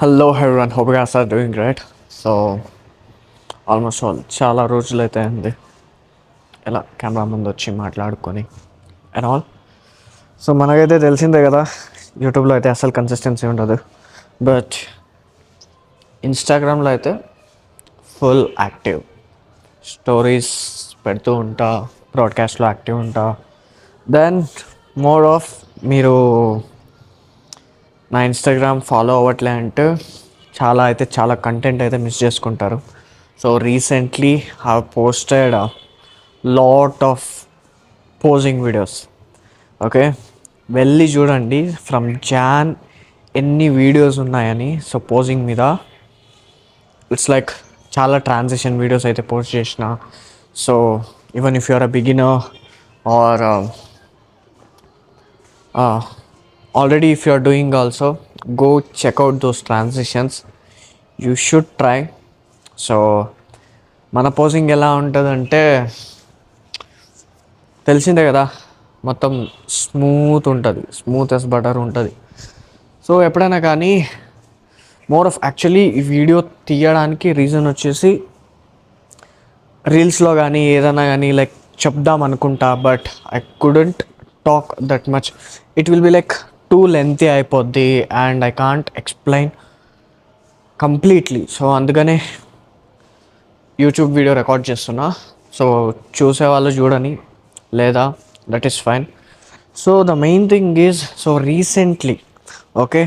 Hello everyone, hope you guys are doing great. So almost all చాలా రోజులైతే అయింది ఇలా కెమెరా ముందు వచ్చి మాట్లాడుకొని అండ్ ఆల్. సో మనకైతే తెలిసిందే కదా, యూట్యూబ్లో అయితే అసలు కన్సిస్టెన్సీ ఉండదు. బట్ ఇన్స్టాగ్రామ్లో అయితే ఫుల్ యాక్టివ్, స్టోరీస్ పెడుతూ ఉంటా, బ్రాడ్కాస్ట్లో యాక్టివ్ ఉంటా. దెన్ మోర్ ఆఫ్ మీరు నా ఇన్స్టాగ్రామ్ ఫాలో అవ్వట్లే అంటే చాలా కంటెంట్ అయితే మిస్ చేసుకుంటారు. So recently I posted lot of posing videos. Okay, వెళ్ళి చూడండి ఫ్రమ్ జాన్ ఎన్ని వీడియోస్ ఉన్నాయని. సో పోజింగ్ మీద ఇట్స్ లైక్ చాలా ట్రాన్సిషన్ వీడియోస్ అయితే పోస్ట్ చేసిన. So even if you're a beginner or already if you are doing also, go check out those transitions, you should try. So మన posing ఎలా ఉంటుందంటే తెలిసిందే కదా, మొత్తం స్మూత్ ఉంటుంది, స్మూత్ ఎస్ బటర్ ఉంటుంది. సో ఎప్పుడైనా కానీ మోర్ ఆఫ్ యాక్చువల్లీ ఈ వీడియో తీయడానికి రీజన్ వచ్చేసి రీల్స్లో కానీ ఏదైనా కానీ లైక్ చెప్దాం అనుకుంటా, but I couldn't talk that much. It will be like too lengthy అయిపోద్ది and I can't explain completely. So అందుకనే యూట్యూబ్ వీడియో రికార్డ్ చేస్తున్నా. సో చూసేవాళ్ళు చూడని, లేదా that is fine. So the main thing is, so recently okay,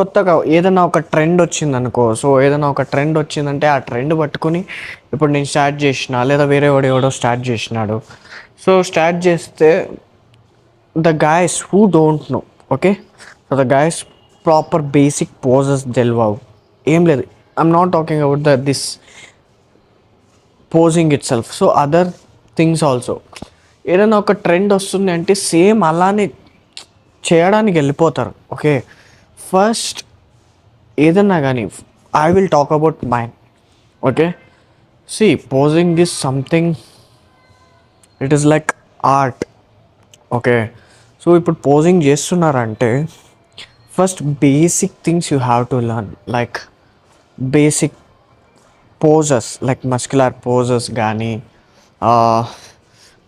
కొత్తగా ఏదైనా ఒక trend వచ్చిందనుకో, సో ఏదైనా ఒక ట్రెండ్ వచ్చిందంటే ఆ ట్రెండ్ పట్టుకుని ఇప్పుడు నేను స్టార్ట్ చేసిన, లేదా వేరే ఎవడో స్టార్ట్ చేసినాడు. సో స్టార్ట్ చేస్తే the guys who don't know, okay, so the guys proper basic poses తెలియవు, ఏం లేదు. I'm not talking about this posing it self, so other things also. ఏదైనా ఒక ట్రెండ్ వస్తుంది అంటే సేమ్ అలానే చేయడానికి వెళ్ళిపోతారు. ఓకే, ఫస్ట్ ఏదన్నా కానీ I will talk about mine. Okay, see posing is something, it is like art. Okay, so ఇప్పుడు పోజింగ్ చేస్తున్నారంటే first basic things you have to learn, like basic poses, like muscular poses కానీ,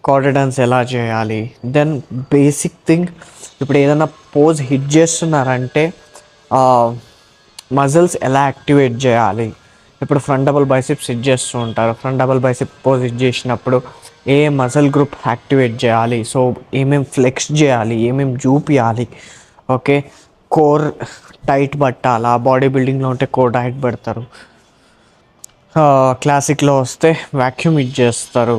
confidence ఎలా చేయాలి. Then basic thing, ఇప్పుడు ఏదైనా pose hit చేస్తున్నారంటే muscles ఎలా activate చేయాలి. ఇప్పుడు ఫ్రంట్ డబుల్ బైసిప్స్ హిట్ చేస్తూ ఉంటారు, front double bicep pose hit చేసినప్పుడు ఏ మజిల్ గ్రూప్ యాక్టివేట్ చేయాలి, సో ఏమేమి ఫ్లెక్స్ చేయాలి, ఏమేమి చూపించాలి. ఓకే, కోర్ టైట్ పట్టాలా, బాడీ బిల్డింగ్లో ఉంటే కోర్ టైట్ పెడతారు, క్లాసిక్లో వస్తే వ్యాక్యూమ్ హిట్ చేస్తారు.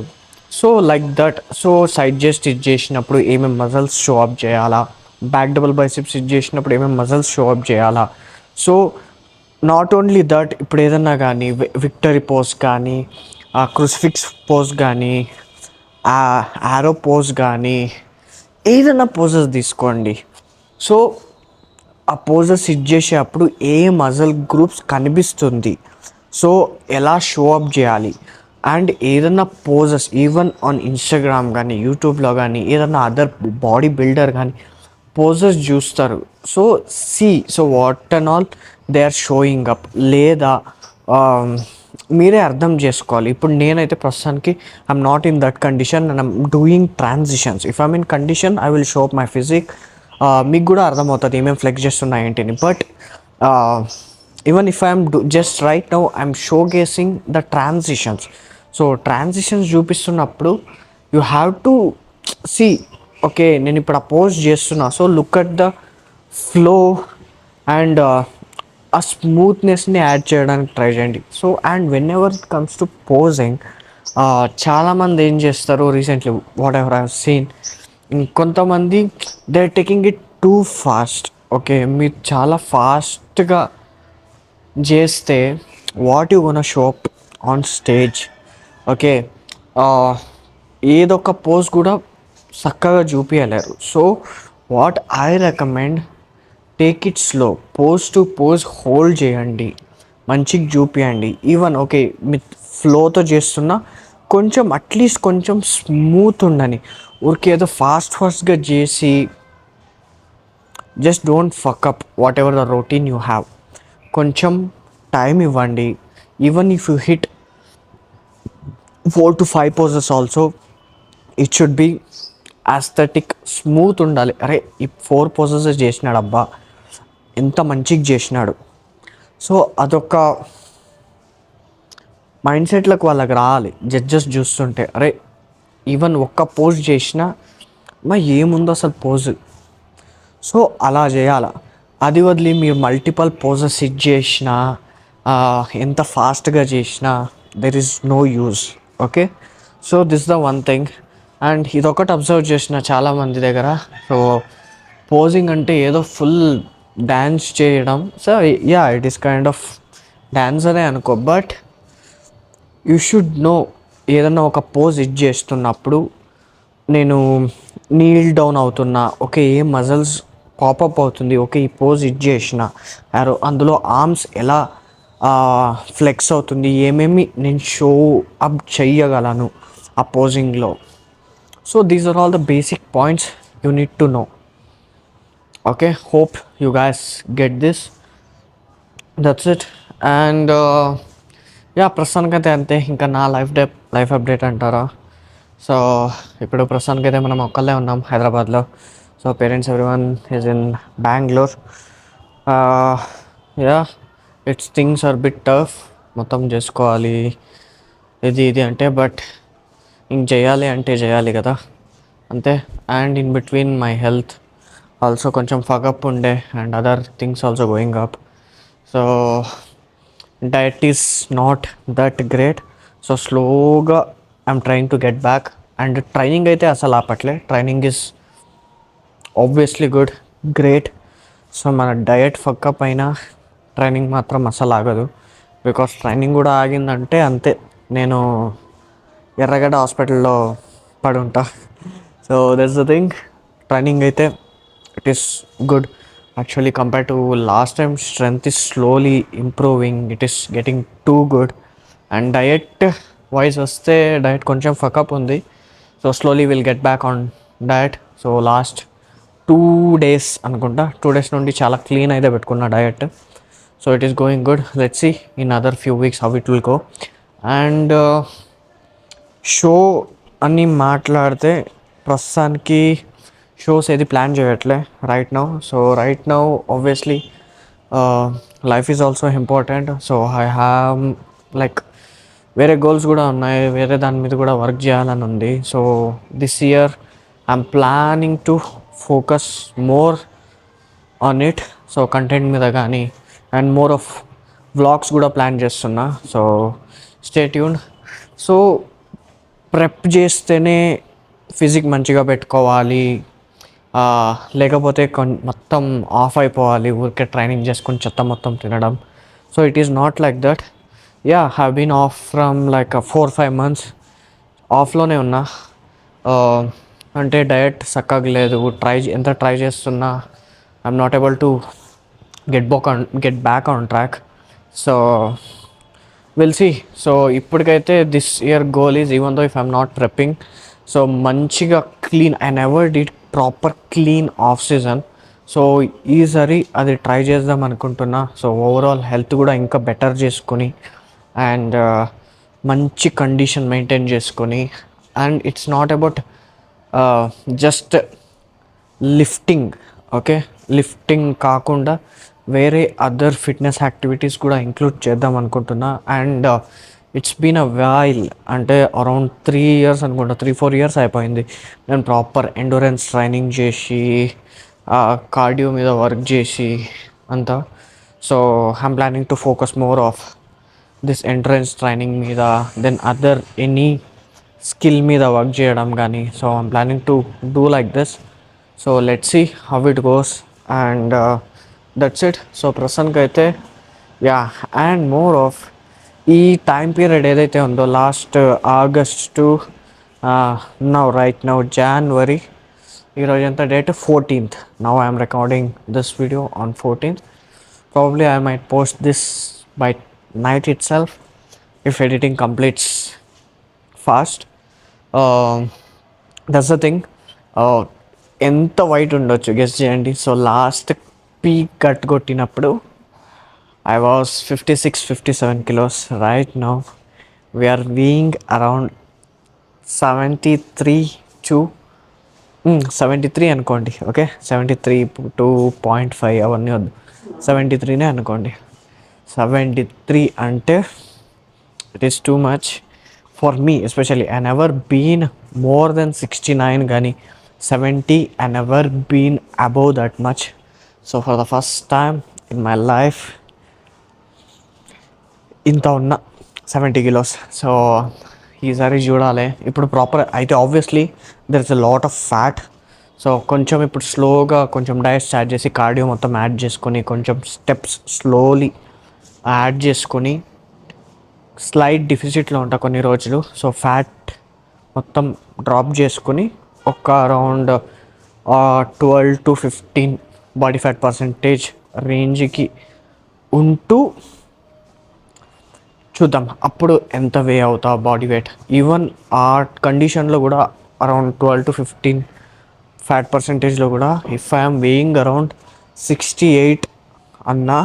So like that. So side chest hit చేసినప్పుడు ఏమేమి మజిల్స్ షో అప్ చేయాలా, బ్యాక్ డబుల్ బైసిప్స్ హిట్ చేసినప్పుడు ఏమేమి మజిల్స్ షో అప్ చేయాలా. సో నాట్ ఓన్లీ దట్, ఇప్పుడు ఏదన్నా కానీ విక్టరీ పోజ్ కానీ, క్రూసిఫిక్స్ పోజ్ కానీ, ఆరో పోజ్ కానీ, ఏదైనా పోజెస్ తీసుకోండి. సో ఆ పోజెస్ హిట్ చేసేటప్పుడు ఏ మజిల్ గ్రూప్స్ కనిపిస్తుంది, సో ఎలా షో అప్ చేయాలి. అండ్ ఏదన్నా పోజెస్ ఈవెన్ ఆన్ ఇన్స్టాగ్రామ్ కానీ, యూట్యూబ్లో కానీ, ఏదన్నా అదర్ బాడీ బిల్డర్ కానీ పోజెస్ చూస్తారు. So so what and all they are showing up, లేదా మీరే అర్థం చేసుకోవాలి. ఇప్పుడు నేనైతే ప్రస్తుతానికి I'm not in that condition and I'm doing transitions. If I'm in condition I will show up my physique. మీకు కూడా అర్థమవుతుంది ఏమేమి ఫ్లెక్స్ చేస్తున్నాయి ఏంటిని. But even if I'm just right now I'm showcasing the transitions. So transitions చూపిస్తున్నప్పుడు you have to see, okay నేను ఇప్పుడు ఆ pose చేస్తున్నా, so look at the flow and ఆ స్మూత్నెస్ని యాడ్ చేయడానికి ట్రై చేయండి. So and whenever it comes to posing, చాలామంది ఏం చేస్తారు recently whatever I have seen, కొంతమంది they are taking it too fast. Okay, మీరు చాలా ఫాస్ట్గా చేస్తే what you gonna show up on stage. Okay, ఏదొక పోజ్ కూడా చక్కగా చూపించలేరు. So what I recommend, take it slow, pose to pose hold చేయండి, మంచిగా చూపించండి. ఈవెన్ ఓకే మీ ఫ్లోతో చేస్తున్నా కొంచెం అట్లీస్ట్ కొంచెం స్మూత్ ఉండని, ఊరికే ఏదో ఫాస్ట్గా చేసి just don't fuck up what ever the routine you have. కొంచెం టైం ఇవ్వండి. Even if you hit 4 to 5 poses also, it should be aesthetic, smooth ఉండాలి. అరే ఈ 4 poses చేసినాడు అబ్బా, ఎంత మంచిగా చేసినాడు. సో అదొక మైండ్ సెట్లకు వాళ్ళకి రావాలి. జడ్జెస్ చూస్తుంటే అరే ఈవెన్ ఒక్క పోజ్ చేసినా మా ఏముందో అసలు పోజు. సో అలా చేయాల. అది వదిలి మీరు మల్టిపల్ పోజెస్ సెట్ చేసినా, ఎంత ఫాస్ట్గా చేసినా there is no use. Okay, so this the one thing. And ఇదొకటి అబ్జర్వ్ చేసిన చాలామంది దగ్గర. సో పోజింగ్ అంటే ఏదో ఫుల్ డ్యాన్స్ చేయడం. So yeah, it is kind of dance అనే అనుకో. బట్ యూ షుడ్ నో, ఏదన్నా ఒక పోజ్ ఇట్ చేస్తున్నప్పుడు నేను నీల్ డౌన్ అవుతున్నా, ఓకే ఏ మజిల్స్ పాపప్ అవుతుంది, ఓకే ఈ పోజ్ ఇట్ చేసిన, అందులో ఆర్మ్స్ ఎలా ఫ్లెక్స్ అవుతుంది, ఏమేమి నేను షో అప్ చెయ్యగలను ఆ పోజింగ్లో. So these are all the basic points you need to know. Okay, hope you guys get this. That's it. And yeah, ప్రస్తుతానికైతే అంతే. ఇంకా నా లైఫ్ అప్డేట్ అంటారా. సో ఇప్పుడు ప్రస్తుతానికైతే మనం ఒక్కళ్ళే ఉన్నాం హైదరాబాద్లో. So parents everyone is in Bengaluru. Yeah, it's things are bit tough. మొత్తం చేసుకోవాలి ఇది అంటే, బట్ ఇంక చేయాలి అంటే చేయాలి కదా, అంతే. And in between my health also కొంచెం ఫగప్ ఉండే, and other things also going up. So diet is not that great. So స్లోగా I'm trying to get back. And training అయితే అసలు ఆపట్లే. Training is obviously good, great. So మన diet fuck up అయినా training మాత్రం అసలు ఆగదు. బికాస్ ట్రైనింగ్ కూడా ఆగిందంటే అంతే, నేను ఎర్రగడ్డ హాస్పిటల్లో పడుంటా. So that's the thing. Training అయితే it is good actually compare to last time. Strength is slowly improving, it is getting too good. And diet wise వస్తే డయట్ కొంచెం ఫకప్ ఉంది. So slowly will get back on diet. So last 2 days అనుకుంటా, 2 days నుండి చాలా clean అయితే పెట్టుకున్న diet. So it is going good. Let's see in other few weeks how it will go. And show అని మాట్లాడితే ప్రస్తుతానికి shows ఏది plan చేయట్లే right now. So right now obviously life is also important. So I have like వేరే goals కూడా ఉన్నాయి, వేరే దాని మీద కూడా వర్క్ చేయాలని ఉంది. So this year I'm planning to focus more on it. So content మీద కానీ, అండ్ మోర్ ఆఫ్ వ్లాగ్స్ కూడా ప్లాన్ చేస్తున్నా. So stay tuned. So prep చేస్తేనే ఫిజిక్ మంచిగా పెట్టుకోవాలి, లేకపోతే మొత్తం ఆఫ్ అయిపోవాలి ఊరికే ట్రైనింగ్ చేసుకుని చెత్త మొత్తం తినడం. So it is not like that. Yeah, have been off from like 4-5 months ఆఫ్లోనే ఉన్నా. అంటే డయట్ చక్కగా లేదు, ఎంత ట్రై చేస్తున్నా I'm not able to get back on track. So will see. So ఇప్పటికైతే this year goal is, even though if I'm not prepping, so మంచిగా clean, I never did proper clean off season. So ఈసారి అది try చేద్దాం అనుకుంటున్నా. So overall health కూడా ఇంకా better చేసుకొని, and మంచి కండిషన్ మెయింటైన్ చేసుకొని. And it's not about just lifting. Okay, lifting కాకుండా వేరే అదర్ ఫిట్నెస్ యాక్టివిటీస్ కూడా ఇంక్లూడ్ చేద్దాం అనుకుంటున్నా. And it's been a while, అంటే అరౌండ్ 3 years అనుకుంటా, 3-4 years అయిపోయింది నేను ప్రాపర్ ఎండూరెన్స్ ట్రైనింగ్ చేసి, కార్డియో మీద వర్క్ చేసి అంతా. So I'm planning to focus more of this entrance training మీద, దెన్ అదర్ ఎనీ స్కిల్ మీద వర్క్ చేయడం కానీ. So I'm planning to do like this. So let's see how it goes. And that's it. So ప్రస్తుతానికైతే yeah, and more of ఈ time period ఏదైతే ఉందో last August to right now January, ఈరోజు ఎంత date 14th. Now I'm recording this video on 14th. Probably I might post this by night itself if editing completes fast. That's the thing. ఎంత weight ఉండొచ్చు guess చేయండి. So last peak cut కొట్టినప్పుడు I was 56-57 kilos. Right now we're being around 73 to 73 అనుకోండి. Okay, 73.5 అవన్నీ వద్దు, 73నే అనుకోండి. 73 అంటే it is too much for me especially. I never been more than 69, కానీ 70 I never been above that much. So for the first time in my life ఇంత ఉన్న 70 kilos. So ఈసారి చూడాలి. ఇప్పుడు ప్రాపర్ అయితే obviously there is a lot of fat. So కొంచెం ఇప్పుడు స్లోగా కొంచెం డైట్ స్టార్ట్ చేసి కార్డియో మొత్తం యాడ్ చేసుకొని కొంచెం స్టెప్స్ స్లోలీ యాడ్ చేసుకొని స్లైట్ డిఫిసిట్లో ఉంటా కొన్ని రోజులు. సో ఫ్యాట్ మొత్తం డ్రాప్ చేసుకుని ఒక అరౌండ్ 12-15 బాడీ ఫ్యాట్ పర్సంటేజ్ రేంజ్కి ఉంటూ చూద్దాం అప్పుడు ఎంత వే అవుతా బాడీ వెయిట్. ఈవెన్ ఆ కండిషన్లో కూడా అరౌండ్ 12-15 ఫ్యాట్ పర్సంటేజ్లో కూడా ఇఫ్ ఐఎమ్ వేయింగ్ అరౌండ్ 68 అన్నా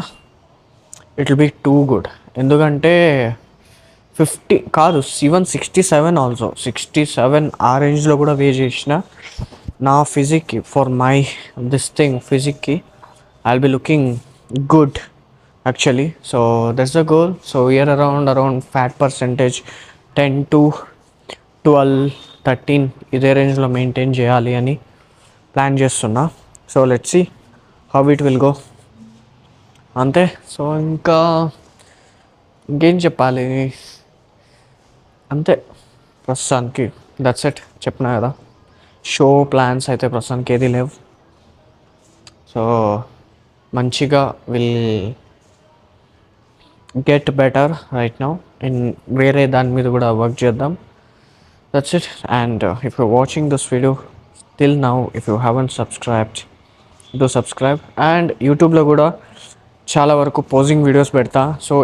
it will be too good. ఎందుకంటే 50 కాదు, ఈవెన్ 67 ఆల్సో, 67 ఆ రేంజ్లో కూడా వే చేసిన నా ఫిజిక్కి, ఫర్ మై దిస్ థింగ్ ఫిజిక్కి I will be looking good actually. So that's the goal. So year around fat percentage 10-12-13 ఇదే రేంజ్లో మెయింటైన్ చేయాలి అని ప్లాన్ చేస్తున్నా. So let's see how it will go. అంతే. సో ఇంకా ఇంకేం చెప్పాలి, అంతే ప్రస్తుతానికి. దట్స్ ఇట్, చెప్పినా కదా. షో ప్లాన్స్ అయితే ప్రస్తుతానికి ఏది లేవు. సో మంచిగా will get better right now. In వేరే దాని మీద కూడా వర్క్ చేద్దాం. That's it. And if you watching this video till now, if you haven't subscribed, do subscribe. And యూట్యూబ్లో కూడా చాలా వరకు పోజింగ్ వీడియోస్ పెడతా. సో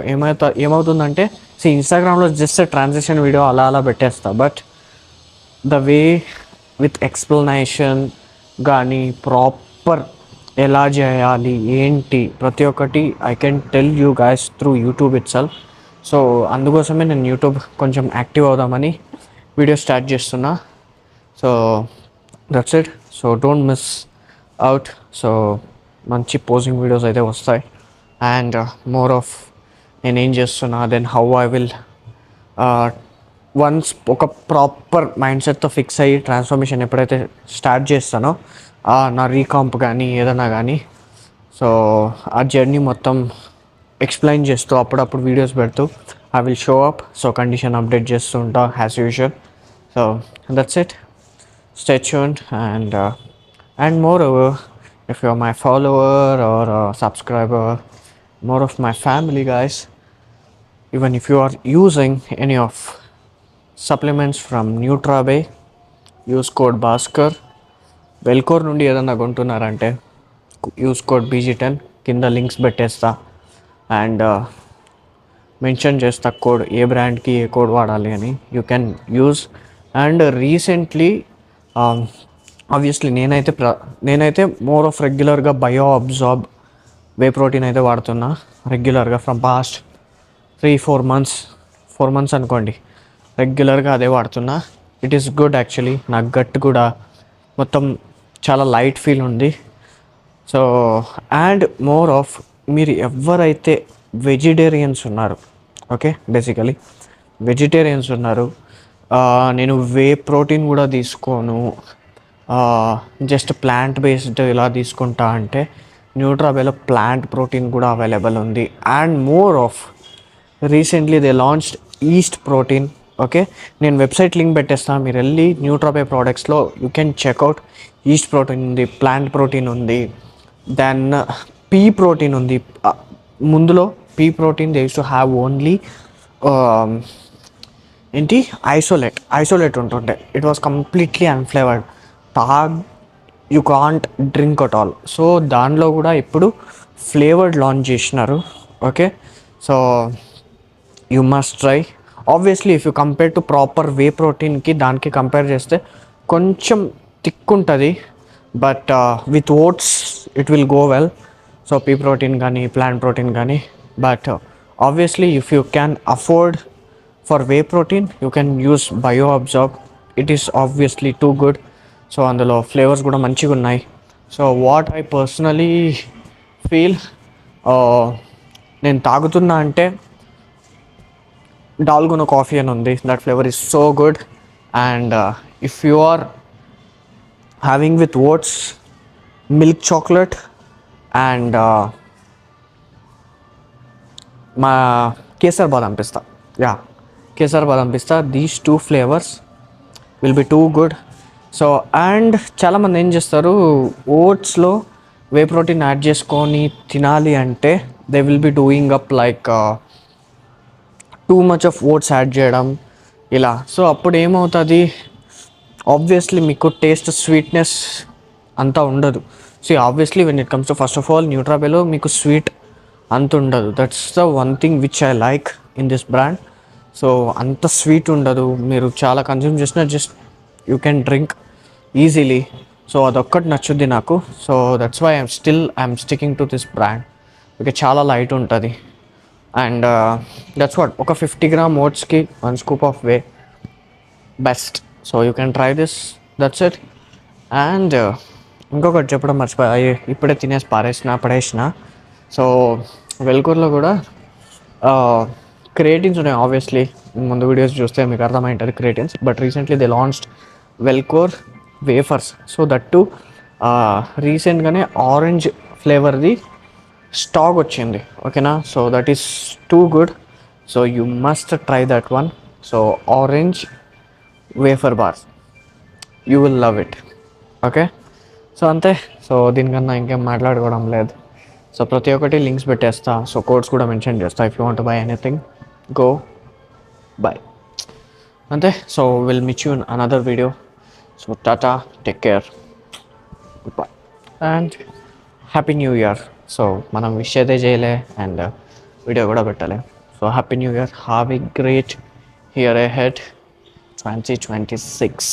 ఏమవుతుందంటే ఇన్స్టాగ్రామ్లో జస్ట్ ట్రాన్సాక్షన్ వీడియో అలా అలా పెట్టేస్తా, but the way with explanation కానీ ప్రాపర్ ఎలా చేయాలి ఏంటి ప్రతి ఒక్కటి I can tell you guys through YouTube itself. So అందుకోసమే నేను యూట్యూబ్ కొంచెం యాక్టివ్ అవుదామని వీడియో స్టార్ట్ చేస్తున్నా. So that's it. So don't miss out. So మంచి పోజింగ్ వీడియోస్ అయితే వస్తాయి. అండ్ మోర్ ఆఫ్ నేనేం చేస్తున్నా, then how I will once ఒక ప్రాపర్ మైండ్ సెట్తో ఫిక్స్ అయ్యి ట్రాన్స్ఫర్మేషన్ ఎప్పుడైతే స్టార్ట్ చేస్తానో నా రీకాంప్ కానీ ఏదైనా కానీ, సో ఆ జర్నీ మొత్తం ఎక్స్ప్లెయిన్ చేస్తూ అప్పుడప్పుడు వీడియోస్ పెడుతూ I will show up. So condition update చేస్తూ ఉంటా as usual. So that's it. Stay tuned. And moreover, if you're my follower or a subscriber, more of my family guys, even if you are using any of supplements from Nutrabay, use code Bhaskar. వెల్కోర్ నుండి ఏదన్నా కొంటున్నారంటే use code BG10, కింద links పెట్టేస్తా. And mention చేస్తా code, ఏ బ్రాండ్కి ఏ code వాడాలి అని. You can use. And recently obviously నేనైతే more of రెగ్యులర్గా bio absorb whey protein అయితే వాడుతున్నా రెగ్యులర్గా ఫ్రమ్ పాస్ట్ 3-4 months, 4 months అనుకోండి. రెగ్యులర్గా అదే వాడుతున్నా. It is good actually. నా గట్ కూడా మొత్తం చాలా లైట్ ఫీల్ ఉంది. సో అండ్ మోర్ ఆఫ్ మీరు ఎవరైతే వెజిటేరియన్స్ ఉన్నారు, ఓకే, బేసికలీ వెజిటేరియన్స్ ఉన్నారు, నేను వే ప్రోటీన్ కూడా తీసుకోను, జస్ట్ ప్లాంట్ బేస్డ్ ఇలా తీసుకుంటా అంటే న్యూట్రాబేలో ప్లాంట్ ప్రోటీన్ కూడా అవైలబుల్ ఉంది. And more of recently they launched yeast protein. Okay, నేను వెబ్సైట్ లింక్ పెట్టేస్తాను, మీరు వెళ్ళి న్యూట్రాబే ప్రోడక్ట్స్లో you can check out. Yeast protein ఉంది, ప్లాంట్ ప్రోటీన్ ఉంది, దెన్ పీ ప్రోటీన్ ఉంది. ముందులో pea protein they used to have only ఏంటి ఐసోలేట్ ఉంటుండే. It was completely unflavoured. You can't drink at all. So దానిలో కూడా ఇప్పుడు ఫ్లేవర్డ్ లాంచ్ చేసినారు. Okay, so you must try. Obviously if you compare to proper whey ప్రోటీన్కి దానికి compare చేస్తే కొంచెం థిక్ ఉంటుంది, but with oats it will go well. So pea protein కానీ ప్లాంట్ ప్రోటీన్ కానీ. But obviously if you can afford for whey protein you can use bio absorb. It is obviously too good. So అందులో flavours కూడా మంచిగా ఉన్నాయి. So what I personally feel, నేను తాగుతున్నా అంటే dalgona coffee అని ఉంది. That flavour is so good. And if you are having with oats, milk chocolate and మా కేసర్ బాదం పిస్తా, యా kesar badam pista, these two flavours will be too good. So and చాలామంది ఏం చేస్తారు, ఓట్స్లో వే ప్రోటీన్ యాడ్ చేసుకొని తినాలి అంటే they will be doing up like too much of votes add చేయడం ఇలా. సో అప్పుడు ఏమవుతుంది, ఆబ్వియస్లీ మీకు టేస్ట్ స్వీట్నెస్ అంతా ఉండదు. So obviously when it comes to first of all న్యూట్రాబెలో మీకు స్వీట్ అంత ఉండదు. That's the one thing which I like in this brand. So అంత స్వీట్ ఉండదు, మీరు చాలా కన్జ్యూమ్ చేసినా just you can drink easily. So అదొక్కటి నచ్చుద్ది నాకు. So that's why I'm sticking to this brand. ఇక చాలా లైట్ ఉంటుంది. అండ్ దట్స్ వాట్, ఒక 50 గ్రామ్ ఓట్స్కి 1 scoop of whey best. So you can try this, that's it. And ఇంకొకటి చెప్పడం మర్చిపోయా, ఇప్పుడే తినేసి పడేసిన. సో వెల్కూర్లో కూడా క్రియేటిన్స్ ఉన్నాయి. ఆబ్వియస్లీ ముందు వీడియోస్ చూస్తే మీకు అర్థమైంటుంది creatines. But recently they launched Wellcore wafers. So that too రీసెంట్గానే ఆరెంజ్ ఫ్లేవర్ది స్టాక్ వచ్చింది, ఓకేనా. So that is too good. So you must try that one. So orange wafer bars, you will love it, okay. So అంతే. So దీనికన్నా ఇంకేం మాట్లాడుకోవడం లేదు. So ప్రతి ఒక్కటి లింక్స్ పెట్టేస్తా. సో కోడ్స్ కూడా మెన్షన్ చేస్తా. If you want buy anything go buy, అంతే. So will meet you in another video. So Tata, take care, good bye and happy new year. So మనం విష్ అయితే చేయలే అండ్ వీడియో కూడా పెట్టలే. So happy new year, have a great year ahead 2026.